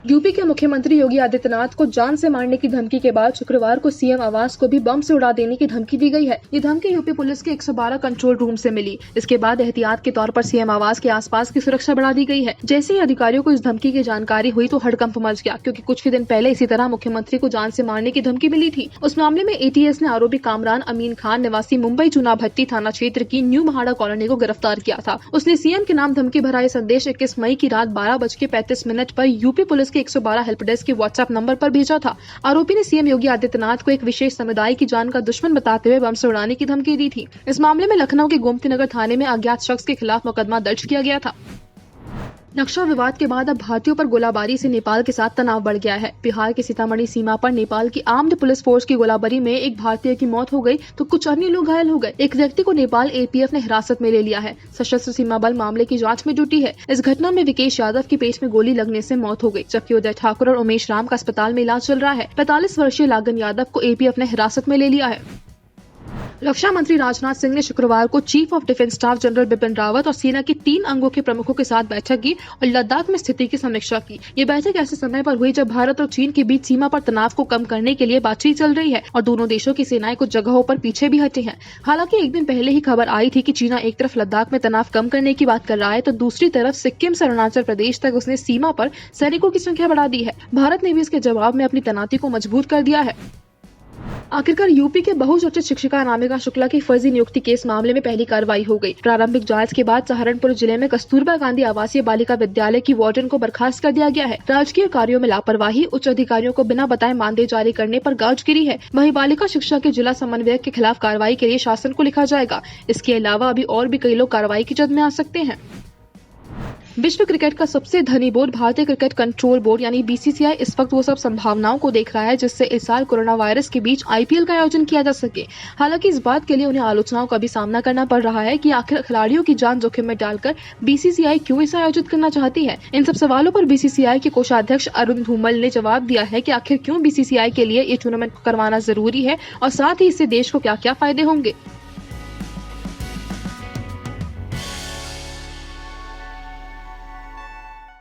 UP के मुख्यमंत्री योगी आदित्यनाथ को जान से मारने की धमकी के बाद शुक्रवार को सीएम आवास को भी बम से उड़ा देने की धमकी दी गई है। ये धमकी यूपी पुलिस के 112 कंट्रोल रूम से मिली। इसके बाद एहतियात के तौर पर सीएम आवास के आसपास की सुरक्षा बढ़ा दी गई है। जैसे ही अधिकारियों को इस धमकी की जानकारी हुई तो हड़कंप मच गया, क्योंकि कुछ ही दिन पहले इसी तरह मुख्यमंत्री को जान से मारने की धमकी मिली थी। उस मामले में एटीएस ने आरोपी कामरान अमीन खान निवासी मुंबई चुनाभट्टी थाना क्षेत्र की न्यू महाड़ा कॉलोनी को गिरफ्तार किया था। उसने सीएम के नाम धमकी भरा संदेश 21 मई की रात 12:35 पर यूपी पुलिस के 112 हेल्प डेस्क के व्हाट्सएप नंबर पर भेजा था। आरोपी ने सीएम योगी आदित्यनाथ को एक विशेष समुदाय की जान का दुश्मन बताते हुए बम से उड़ाने की धमकी दी थी। इस मामले में लखनऊ के गोमती नगर थाने में अज्ञात शख्स के खिलाफ मुकदमा दर्ज किया गया था। नक्शा विवाद के बाद अब भारतीयों पर गोलाबारी से नेपाल के साथ तनाव बढ़ गया है। बिहार की सीतामढ़ी सीमा पर नेपाल की आर्म्ड पुलिस फोर्स की गोलाबारी में एक भारतीय की मौत हो गई तो कुछ अन्य लोग घायल हो गए। एक व्यक्ति को नेपाल एपीएफ ने हिरासत में ले लिया है। सशस्त्र सीमा बल मामले की जांच में जुटी है। इस घटना में विकेश यादव की पेट में गोली लगने से मौत हो गई, जबकि उदय ठाकुर और उमेश राम का अस्पताल में इलाज चल रहा है। 45 वर्षीय लागन यादव को एपीएफ ने हिरासत में ले लिया है। रक्षा मंत्री राजनाथ सिंह ने शुक्रवार को chief of defence staff general Bipin Rawat और सेना के 3 अंगों के प्रमुखों के साथ बैठक की और लद्दाख में स्थिति की समीक्षा की। ये बैठक ऐसे समय पर हुई जब भारत और चीन के बीच सीमा पर तनाव को कम करने के लिए बातचीत चल रही है और दोनों देशों की सेनाएं कुछ जगहों पर पीछे भी हटी हैं। हालांकि एक दिन पहले ही खबर आई थी कि चीन एक तरफ लद्दाख में तनाव कम करने की बात कर रहा है तो दूसरी तरफ सिक्किम से अरुणाचल प्रदेश तक उसने सीमा पर सैनिकों की संख्या बढ़ा दी है। भारत ने भी इसके जवाब में अपनी तैनाती को मजबूत कर दिया है। आखिरकार यूपी के बहुचर्चित शिक्षिका अनामिका शुक्ला की फर्जी नियुक्ति केस मामले में पहली कार्रवाई हो गई। प्रारंभिक जांच के बाद सहारनपुर जिले में कस्तूरबा गांधी आवासीय बालिका विद्यालय की वार्डन को बर्खास्त कर दिया गया है। राजकीय कार्यों में लापरवाही, उच्च अधिकारियों को बिना बताए मानदेय जारी करने पर गाज गिरी है। वहीं बालिका शिक्षा के जिला समन्वयक के खिलाफ कार्रवाई के लिए शासन को लिखा जाएगा। इसके अलावा अभी और भी कई लोग कार्रवाई की जद में आ सकते हैं। विश्व क्रिकेट का सबसे धनी बोर्ड भारतीय क्रिकेट कंट्रोल बोर्ड यानी बीसीसीआई इस वक्त वो सब संभावनाओं को देख रहा है जिससे इस साल कोरोना वायरस के बीच आईपीएल का आयोजन किया जा सके। हालांकि इस बात के लिए उन्हें आलोचनाओं का भी सामना करना पड़ रहा है कि आखिर खिलाड़ियों की जान जोखिम में डालकर बीसीसीआई क्यों इसे आयोजित करना चाहती है। इन सब सवालों पर बीसीसीआई के कोषाध्यक्ष अरुण धूमल ने जवाब दिया है कि आखिर क्यों बीसीसीआई के लिए ये टूर्नामेंट को करवाना जरूरी है और साथ ही इससे देश को क्या क्या फायदे होंगे।